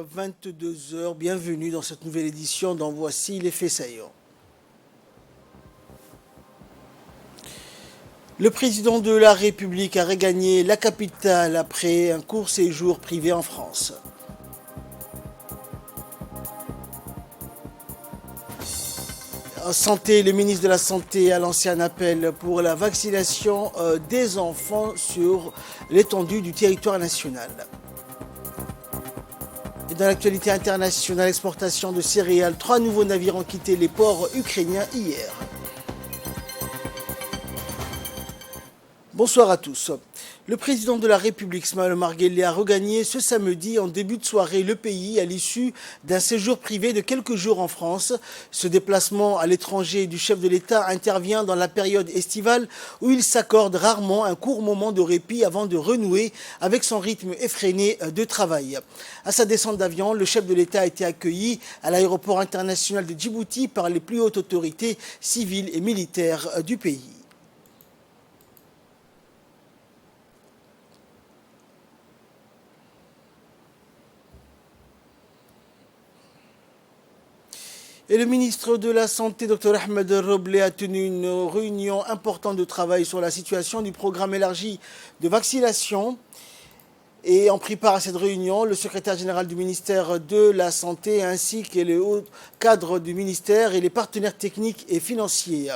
22 heures. Bienvenue dans cette nouvelle édition dont voici les faits saillants. Le président de la République a regagné la capitale après un court séjour privé en France. En santé, le ministre de la Santé a lancé un appel pour la vaccination des enfants sur l'étendue du territoire national. Et dans l'actualité internationale, exportation de céréales, 3 nouveaux navires ont quitté les ports ukrainiens hier. Bonsoir à tous. Le président de la République, Ismaël Omar Guelleh, a regagné ce samedi en début de soirée le pays à l'issue d'un séjour privé de quelques jours en France. Ce déplacement à l'étranger du chef de l'État intervient dans la période estivale où il s'accorde rarement un court moment de répit avant de renouer avec son rythme effréné de travail. À sa descente d'avion, le chef de l'État a été accueilli à l'aéroport international de Djibouti par les plus hautes autorités civiles et militaires du pays. Et le ministre de la Santé, Dr Ahmed Robleh, a tenu une réunion importante de travail sur la situation du programme élargi de vaccination. Et en prit part à cette réunion, le secrétaire général du ministère de la Santé ainsi que les hauts cadres du ministère et les partenaires techniques et financiers.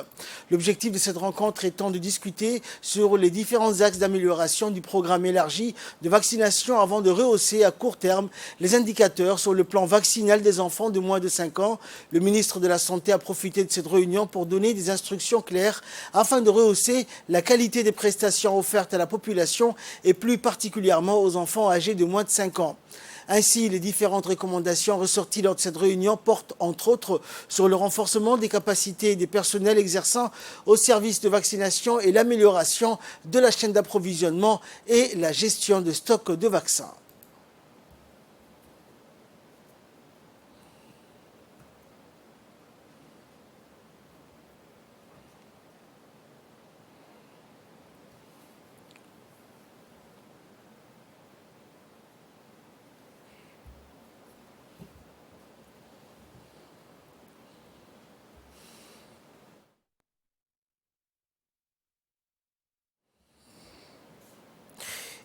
L'objectif de cette rencontre étant de discuter sur les différents axes d'amélioration du programme élargi de vaccination avant de rehausser à court terme les indicateurs sur le plan vaccinal des enfants de moins de 5 ans. Le ministre de la Santé a profité de cette réunion pour donner des instructions claires afin de rehausser la qualité des prestations offertes à la population et plus particulièrement aux enfants âgés de moins de 5 ans. Ainsi, les différentes recommandations ressorties lors de cette réunion portent entre autres sur le renforcement des capacités des personnels exerçant au service de vaccination et l'amélioration de la chaîne d'approvisionnement et la gestion de stocks de vaccins.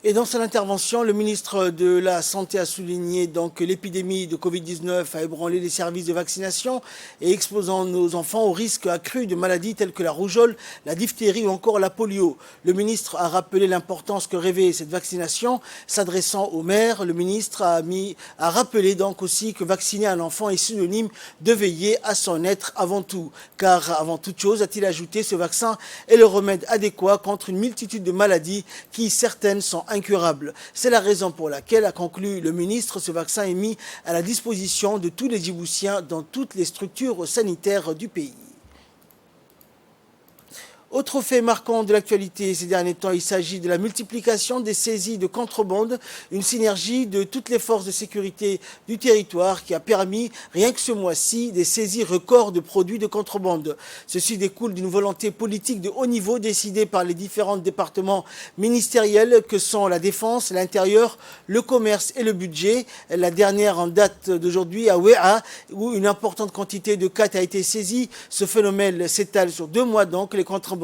Et dans son intervention, le ministre de la Santé a souligné que l'épidémie de Covid-19 a ébranlé les services de vaccination et exposant nos enfants au risque accru de maladies telles que la rougeole, la diphtérie ou encore la polio. Le ministre a rappelé l'importance que revêt cette vaccination. S'adressant aux mères, le ministre a rappelé donc aussi que vacciner un enfant est synonyme de veiller à son être avant tout. Car avant toute chose, a-t-il ajouté, ce vaccin est le remède adéquat contre une multitude de maladies qui, certaines, sont incurable. C'est la raison pour laquelle, a conclu le ministre, ce vaccin est mis à la disposition de tous les Djiboutiens dans toutes les structures sanitaires du pays. Autre fait marquant de l'actualité ces derniers temps, il s'agit de la multiplication des saisies de contrebande, une synergie de toutes les forces de sécurité du territoire qui a permis, rien que ce mois-ci, des saisies records de produits de contrebande. Ceci découle d'une volonté politique de haut niveau décidée par les différents départements ministériels que sont la défense, l'intérieur, le commerce et le budget. La dernière en date d'aujourd'hui à Ouéa, où une importante quantité de cat a été saisie. Ce phénomène s'étale sur 2 mois donc. Les contrebandiers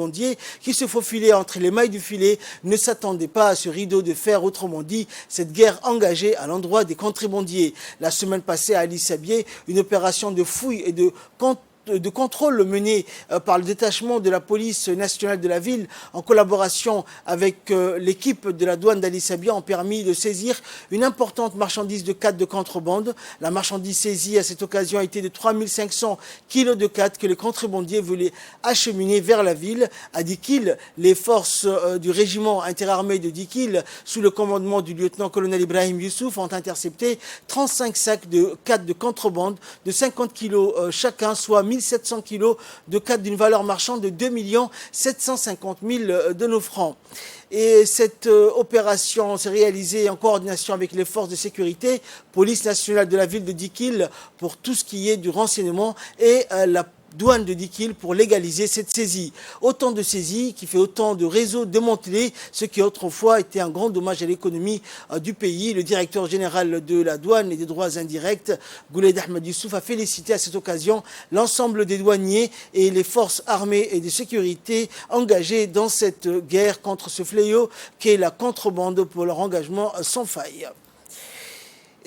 qui se faufilaient entre les mailles du filet ne s'attendaient pas à ce rideau de fer, autrement dit, cette guerre engagée à l'endroit des contrebandiers. La semaine passée à Ali Sabié, une opération de fouille et de contrôle mené par le détachement de la police nationale de la ville en collaboration avec l'équipe de la douane d'Ali Sabia ont permis de saisir une importante marchandise de cat de contrebande. La marchandise saisie à cette occasion a été de 3500 kilos de cat que les contrebandiers voulaient acheminer vers la ville. À Dikil, les forces du régiment interarmé de Dikil, sous le commandement du lieutenant-colonel Ibrahim Youssouf, ont intercepté 35 sacs de cat de contrebande de 50 kilos chacun, soit 1700 kilos de cat d'une valeur marchande de 2 750 000 de nos francs. Et cette opération s'est réalisée en coordination avec les forces de sécurité, police nationale de la ville de Dikil pour tout ce qui est du renseignement et la douane de Dikil pour légaliser cette saisie. Autant de saisies qui fait autant de réseaux démantelés, ce qui autrefois était un grand dommage à l'économie du pays. Le directeur général de la douane et des droits indirects, Gouleid Ahmed Youssouf, a félicité à cette occasion l'ensemble des douaniers et les forces armées et de sécurité engagées dans cette guerre contre ce fléau qu'est la contrebande pour leur engagement sans faille.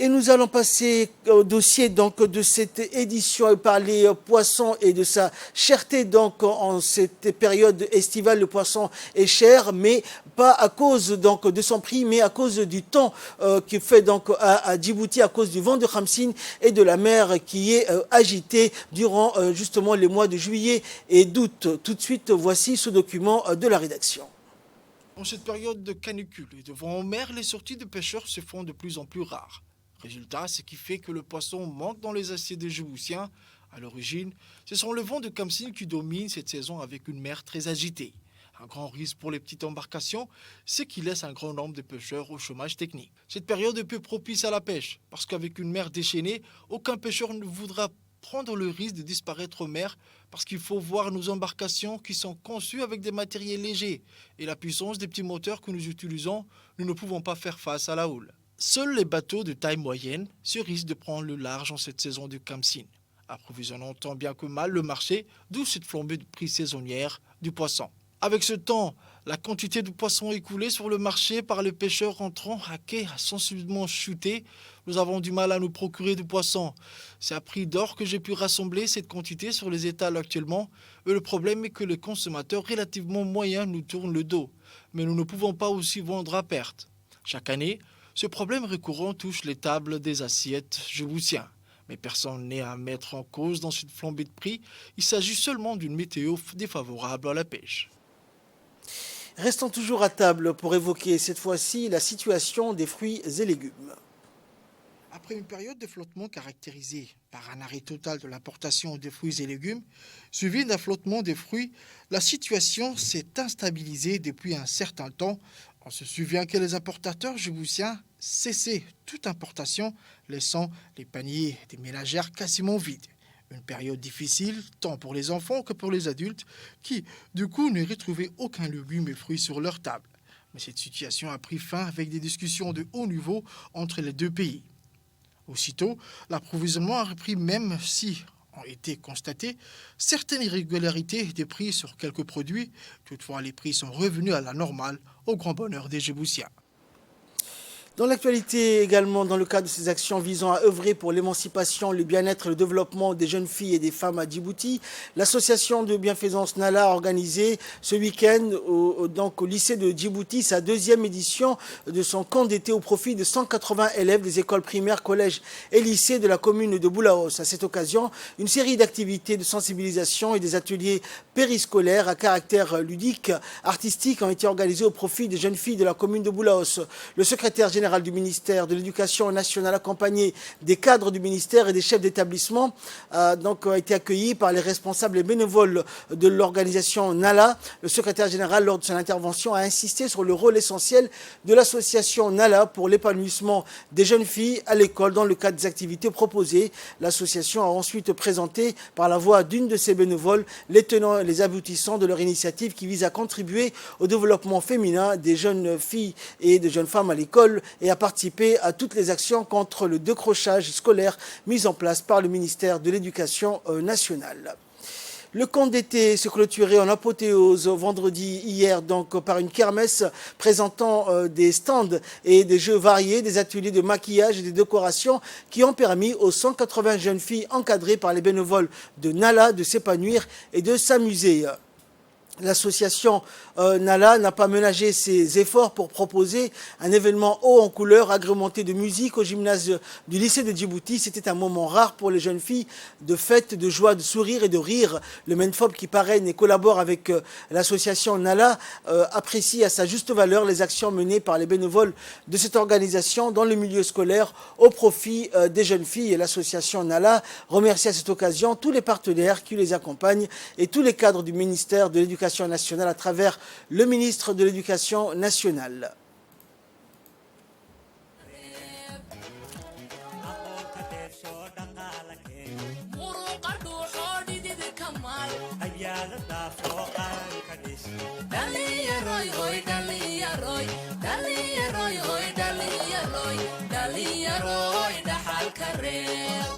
Et nous allons passer au dossier donc de cette édition et parler poisson et de sa cherté. Donc en cette période estivale, le poisson est cher, mais pas à cause donc de son prix, mais à cause du temps qui fait donc à Djibouti, à cause du vent de Khamsin et de la mer qui est agitée durant justement les mois de juillet et d'août. Tout de suite, voici ce document de la rédaction. En cette période de canicule et de vent en mer, les sorties de pêcheurs se font de plus en plus rares. Résultat, ce qui fait que le poisson manque dans les assiettes des Djiboutiens. À l'origine, ce sont le vent de Khamsin qui domine cette saison avec une mer très agitée. Un grand risque pour les petites embarcations, ce qui laisse un grand nombre de pêcheurs au chômage technique. Cette période est peu propice à la pêche, parce qu'avec une mer déchaînée, aucun pêcheur ne voudra prendre le risque de disparaître en mer, parce qu'il faut voir nos embarcations qui sont conçues avec des matériels légers. Et la puissance des petits moteurs que nous utilisons, nous ne pouvons pas faire face à la houle. Seuls les bateaux de taille moyenne se risquent de prendre le large en cette saison de Khamsin, approvisionnant tant bien que mal le marché, d'où cette flambée de prix saisonnière du poisson. Avec ce temps, la quantité de poissons écoulés sur le marché par les pêcheurs rentrants à quai a sensiblement chuté. Nous avons du mal à nous procurer du poisson. C'est à prix d'or que j'ai pu rassembler cette quantité sur les étals actuellement. Et le problème est que les consommateurs relativement moyens nous tournent le dos. Mais nous ne pouvons pas aussi vendre à perte. Chaque année, ce problème récurrent touche les tables des assiettes djiboutiens. Mais personne n'est à mettre en cause dans cette flambée de prix. Il s'agit seulement d'une météo défavorable à la pêche. Restons toujours à table pour évoquer cette fois-ci la situation des fruits et légumes. Après une période de flottement caractérisée par un arrêt total de l'importation des fruits et légumes, suivi d'un flottement des fruits, la situation s'est instabilisée depuis un certain temps. On se souvient que les importateurs djiboutiens cessaient toute importation, laissant les paniers des ménagères quasiment vides. Une période difficile, tant pour les enfants que pour les adultes, qui, du coup, ne retrouvaient aucun légume et fruits sur leur table. Mais cette situation a pris fin avec des discussions de haut niveau entre les deux pays. Aussitôt, l'approvisionnement a repris, même si ont été constatées certaines irrégularités des prix sur quelques produits. Toutefois, les prix sont revenus à la normale, au grand bonheur des Djiboutiens. Dans l'actualité également, dans le cadre de ces actions visant à œuvrer pour l'émancipation, le bien-être et le développement des jeunes filles et des femmes à Djibouti, l'association de bienfaisance Nala a organisé ce week-end au lycée de Djibouti sa deuxième édition de son camp d'été au profit de 180 élèves des écoles primaires, collèges et lycées de la commune de Boulaos. À cette occasion, une série d'activités de sensibilisation et des ateliers périscolaires à caractère ludique, artistique ont été organisés au profit des jeunes filles de la commune de Boulaos. Le secrétaire général du ministère de l'Éducation nationale, accompagné des cadres du ministère et des chefs d'établissement, a été accueilli par les responsables et bénévoles de l'organisation Nala. Le secrétaire général, lors de son intervention, a insisté sur le rôle essentiel de l'association Nala pour l'épanouissement des jeunes filles à l'école dans le cadre des activités proposées. L'association a ensuite présenté, par la voix d'une de ses bénévoles, les tenants et les aboutissants de leur initiative qui vise à contribuer au développement féminin des jeunes filles et des jeunes femmes à l'école et à participer à toutes les actions contre le décrochage scolaire mises en place par le ministère de l'Éducation nationale. Le camp d'été se clôturait en apothéose vendredi hier par une kermesse présentant des stands et des jeux variés, des ateliers de maquillage et des décorations qui ont permis aux 180 jeunes filles encadrées par les bénévoles de Nala de s'épanouir et de s'amuser. L'association Nala n'a pas ménagé ses efforts pour proposer un événement haut en couleur agrémenté de musique au gymnase du lycée de Djibouti. C'était un moment rare pour les jeunes filles de fête, de joie, de sourire et de rire. Le MENFOP qui parraine et collabore avec l'association Nala apprécie à sa juste valeur les actions menées par les bénévoles de cette organisation dans le milieu scolaire au profit des jeunes filles. Et l'association Nala remercie à cette occasion tous les partenaires qui les accompagnent et tous les cadres du ministère de l'Éducation nationale à travers le ministre de l'Éducation nationale. hoy dhalinyarooy dhalinyarooy hoy dhalinyarooy dhalinyarooy dhaxalka reeb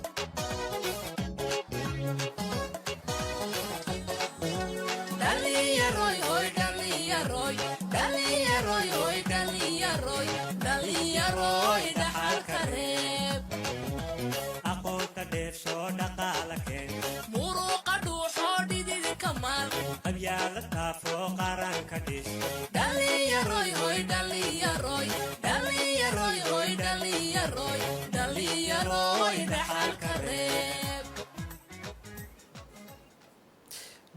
dhalinyarooy hoy dhalinyarooy dhalinyarooy hoy dhalinyarooy dhalinyarooy dhaxalka reeb aqoonta dheefsoo dhaqaala keen muruqa dhuuxoo dhididi kamaal qabyaala taafoo qaranka dhis dhalinyarooy hoy dhalinyarooy dhalinyarooy hoy dhalinyarooy dhalinyarooy dhaxalka reeb.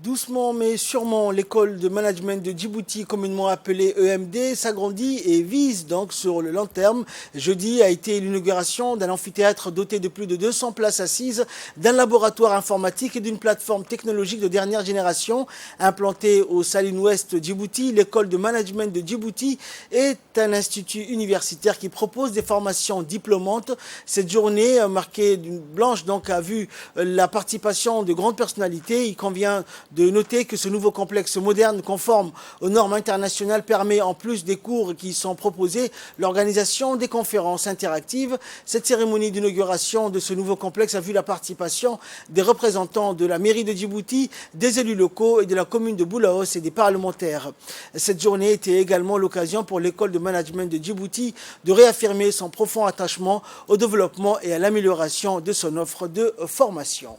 Doucement mais sûrement, l'école de management de Djibouti, communément appelée EMD, s'agrandit et vise donc sur le long terme. Jeudi a été l'inauguration d'un amphithéâtre doté de plus de 200 places assises, d'un laboratoire informatique et d'une plateforme technologique de dernière génération. Implantée au Saline Ouest Djibouti, l'école de management de Djibouti est un institut universitaire qui propose des formations diplômantes. Cette journée marquée d'une blanche donc a vu la participation de grandes personnalités. Il convient de noter que ce nouveau complexe moderne conforme aux normes internationales permet, en plus des cours qui sont proposés, l'organisation des conférences interactives. Cette cérémonie d'inauguration de ce nouveau complexe a vu la participation des représentants de la mairie de Djibouti, des élus locaux et de la commune de Boulaos et des parlementaires. Cette journée était également l'occasion pour l'école de management de Djibouti de réaffirmer son profond attachement au développement et à l'amélioration de son offre de formation.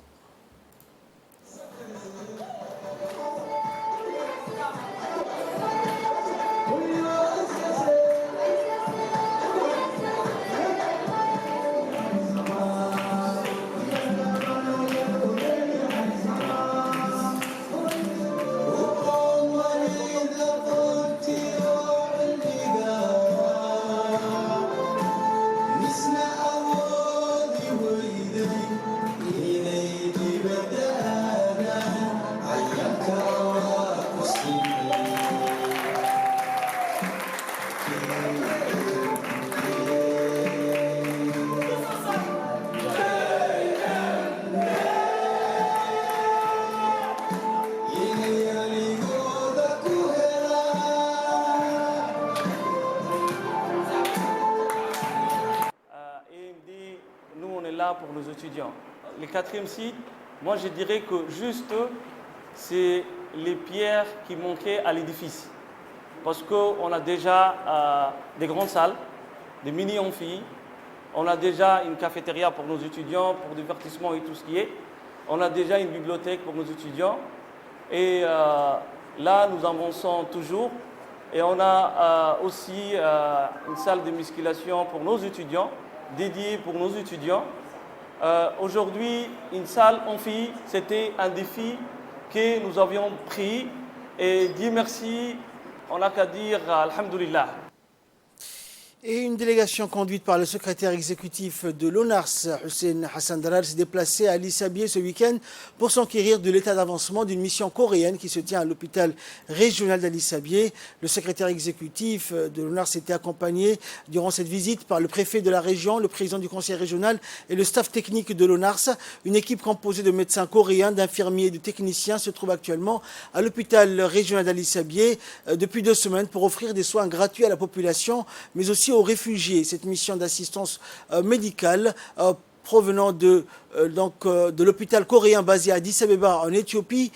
Pour nos étudiants. Le quatrième site, moi je dirais que juste c'est les pierres qui manquaient à l'édifice. Parce qu'on a déjà des grandes salles, des mini-amphis, on a déjà une cafétéria pour nos étudiants, pour divertissement et tout ce qui est. On a déjà une bibliothèque pour nos étudiants. Et là, nous avançons toujours. Et on a aussi une salle de musculation pour nos étudiants, dédiée pour nos étudiants. Aujourd'hui, une salle amphi, c'était un défi que nous avions pris et Dieu merci, on n'a qu'à dire Alhamdulillah. Et une délégation conduite par le secrétaire exécutif de l'ONARS, Hussein Hassan Dalal, s'est déplacée à Addis Abeba ce week-end pour s'enquérir de l'état d'avancement d'une mission coréenne qui se tient à l'hôpital régional d'Addis Abeba. Le secrétaire exécutif de l'ONARS était accompagné durant cette visite par le préfet de la région, le président du conseil régional et le staff technique de l'ONARS. Une équipe composée de médecins coréens, d'infirmiers et de techniciens se trouve actuellement à l'hôpital régional d'Addis Abeba depuis 2 semaines pour offrir des soins gratuits à la population, mais aussi aux réfugiés. Cette mission d'assistance médicale provenant de l'hôpital coréen basé à Addis Abeba en Éthiopie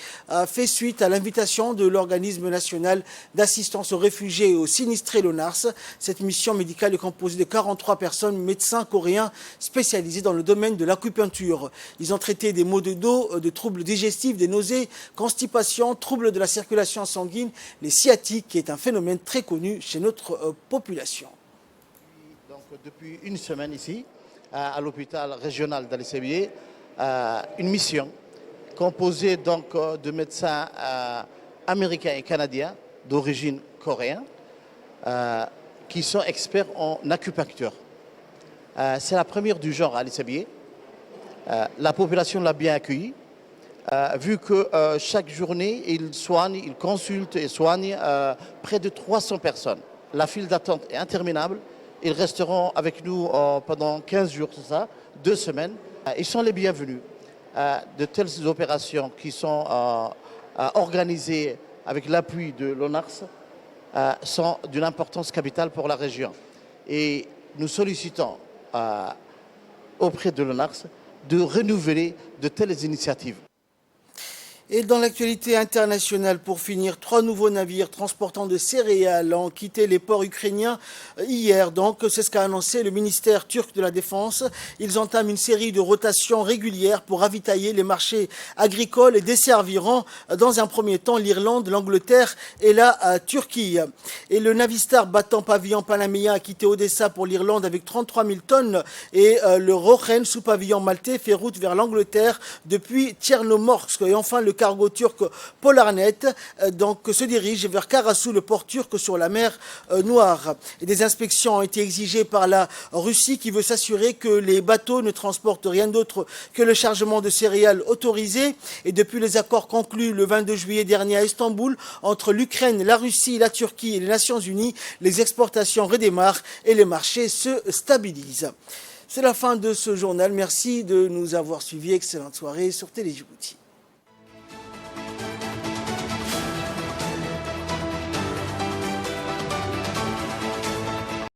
fait suite à l'invitation de l'organisme national d'assistance aux réfugiés et aux sinistrés l'ONARS. Cette mission médicale est composée de 43 personnes, médecins coréens spécialisés dans le domaine de l'acupuncture. Ils ont traité des maux de dos, de troubles digestifs, des nausées, constipation, troubles de la circulation sanguine, les sciatiques, qui est un phénomène très connu chez notre population. Depuis une semaine ici, à l'hôpital régional d'Addis Abeba, une mission composée donc de médecins américains et canadiens d'origine coréenne qui sont experts en acupuncture. C'est la première du genre à Addis Abeba. La population l'a bien accueilli, vu que chaque journée, ils consultent et soignent près de 300 personnes. La file d'attente est interminable. Ils resteront avec nous pendant 15 jours, c'est ça, 2 semaines. Ils sont les bienvenus. De telles opérations qui sont organisées avec l'appui de l'ONARS sont d'une importance capitale pour la région. Et nous sollicitons auprès de l'ONARS de renouveler de telles initiatives. Et dans l'actualité internationale, pour finir, 3 nouveaux navires transportant de céréales ont quitté les ports ukrainiens hier. Donc, c'est ce qu'a annoncé le ministère turc de la Défense. Ils entament une série de rotations régulières pour ravitailler les marchés agricoles et desserviront dans un premier temps l'Irlande, l'Angleterre et la Turquie. Et le Navistar battant pavillon panaméen a quitté Odessa pour l'Irlande avec 33 000 tonnes et le Rochen sous pavillon maltais fait route vers l'Angleterre depuis Tchernomorsk. Et enfin, le cargo turc Polarnet se dirige vers Karasu, le port turc sur la mer Noire. Et des inspections ont été exigées par la Russie qui veut s'assurer que les bateaux ne transportent rien d'autre que le chargement de céréales autorisé. Et depuis les accords conclus le 22 juillet dernier à Istanbul entre l'Ukraine, la Russie, la Turquie et les Nations Unies, les exportations redémarrent et les marchés se stabilisent. C'est la fin de ce journal. Merci de nous avoir suivis. Excellente soirée sur Télé Djibouti.